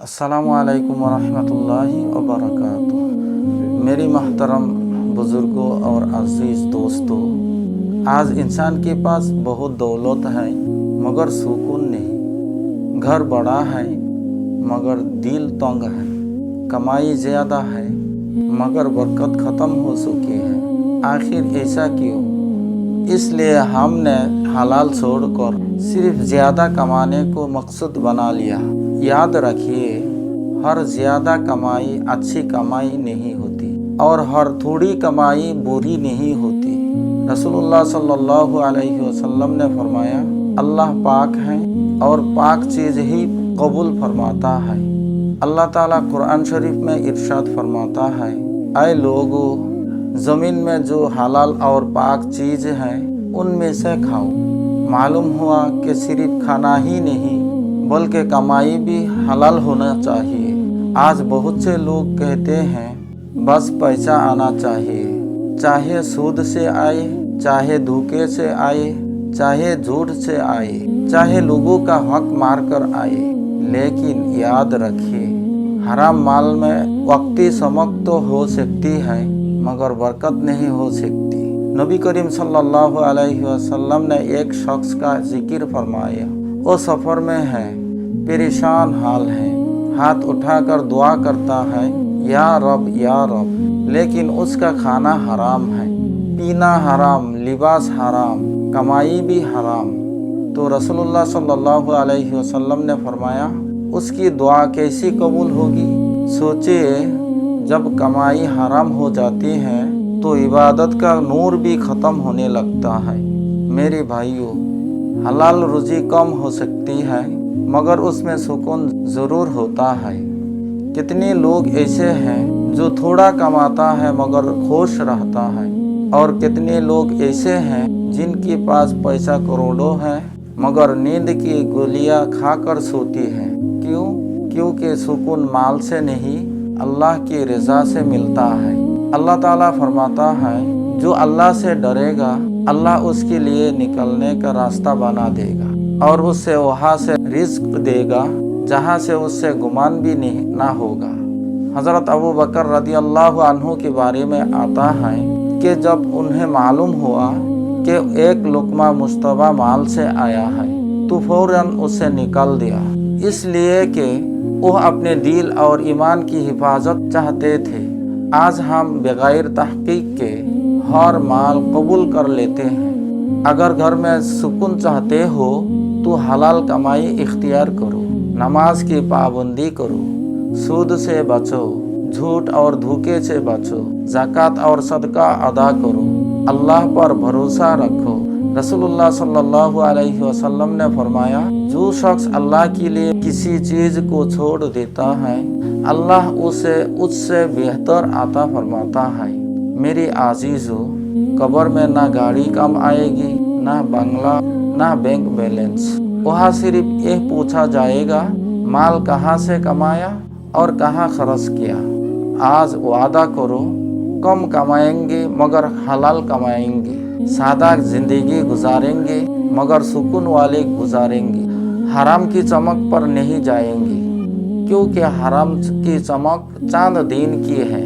अस्सलामु अलैकुम वरहमतुल्लाहि वबरकातुह। मेरी महतरम बुज़ुर्गों और अज़ीज़ दोस्तों, आज इंसान के पास बहुत दौलत है मगर सुकून नहीं। घर बड़ा है मगर दिल तंग है। कमाई ज़्यादा है मगर बरकत ख़त्म हो चुकी है। आखिर ऐसा क्यों? इसलिए हमने हलाल छोड़कर सिर्फ ज़्यादा कमाने को मकसद बना लिया। याद रखिए, हर ज़्यादा कमाई अच्छी कमाई नहीं होती और हर थोड़ी कमाई बुरी नहीं होती। रसूलुल्लाह सल्लल्लाहु अलैहि वसल्लम ने फरमाया, अल्लाह पाक है और पाक चीज़ ही कबूल फरमाता है। अल्लाह ताला कुरान शरीफ में इरशाद फरमाता है, ऐ लोगों, ज़मीन में जो हलाल और पाक चीज़ है उनमें से खाओ। मालूम हुआ कि सिर्फ खाना ही नहीं बल्कि कमाई भी हलाल होना चाहिए। आज बहुत से लोग कहते हैं बस पैसा आना चाहिए, चाहे सूद से आए, चाहे धोखे से आए, चाहे झूठ से आए, चाहे लोगों का हक मार कर आए। लेकिन याद रखिए, हराम माल में वक्ती चमक तो हो सकती है मगर बरकत नहीं हो सकती। नबी करीम सल्लल्लाहु अलैहि वसल्लम ने एक शख्स का जिक्र फरमाया। वो सफ़र में है, परेशान हाल है, हाथ उठाकर दुआ करता है, या रब या रब, लेकिन उसका खाना हराम है, पीना हराम, लिबास हराम, कमाई भी हराम। तो रसूलुल्लाह सल्लल्लाहु अलैहि वसल्लम ने फरमाया, उसकी दुआ कैसी कबूल होगी? सोचिए, जब कमाई हराम हो जाती है तो इबादत का नूर भी ख़त्म होने लगता है। मेरे भाइयों, हलाल रुज़ी कम हो सकती है मगर उसमें सुकून ज़रूर होता है। कितने लोग ऐसे हैं जो थोड़ा कमाता है मगर खुश रहता है, और कितने लोग ऐसे हैं जिनके पास पैसा करोड़ों है मगर नींद की गोलियां खाकर सोती हैं। क्यों? क्योंकि सुकून माल से नहीं, अल्लाह की रज़ा से मिलता है। अल्लाह ताला फरमाता है, जो अल्लाह से डरेगा अल्लाह उसके लिए निकलने का रास्ता बना देगा और उससे वहाँ से रिज़्क देगा जहाँ से उससे गुमान भी नहीं ना होगा। हज़रत अबू बकर रदियल्लाहु अन्हु के बारे में आता है कि जब उन्हें मालूम हुआ कि एक लुक़मा मुश्तबा माल से आया है तो फ़ौरन उसे निकाल दिया, इसलिए कि वह अपने दिल और ईमान की हिफाजत चाहते थे। आज हम बग़ैर तहक़ीक़ के हर माल कबूल कर लेते हैं। अगर घर में सुकून चाहते हो तो हलाल कमाई इख्तियार करो, नमाज की पाबंदी करो, सूद से बचो, झूठ और धोखे से बचो, ज़कात और सदका अदा करो, अल्लाह पर भरोसा रखो। रसूलुल्लाह सल्लल्लाहु अलैहि वसल्लम ने फरमाया, जो शख्स अल्लाह के लिए किसी चीज़ को छोड़ देता है अल्लाह उसे उससे बेहतर अता फरमाता है। मेरे आजीज़ों, कब्र में ना गाड़ी काम आएगी, ना बंगला, ना बैंक बैलेंस। वहाँ सिर्फ यह पूछा जाएगा, माल कहाँ से कमाया और कहाँ खर्च किया। आज वादा करो, कम कमाएंगे मगर हलाल कमाएंगे, सादा ज़िंदगी गुजारेंगे मगर सुकून वाले गुजारेंगे, हराम की चमक पर नहीं जाएंगे, क्योंकि हराम की चमक चांद दिन की है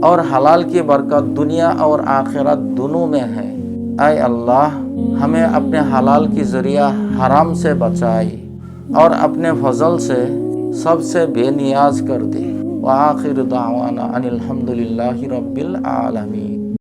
और हलाल की बरकत दुनिया और आखिरत दोनों में है। ऐ अल्लाह, हमें अपने हलाल की ज़रिया हराम से बचाए और अपने फजल से सबसे बेनियाज कर दे। व आखिर दावाना अनिल हम्दुलिल्लाहि रब्बिल आलमीन।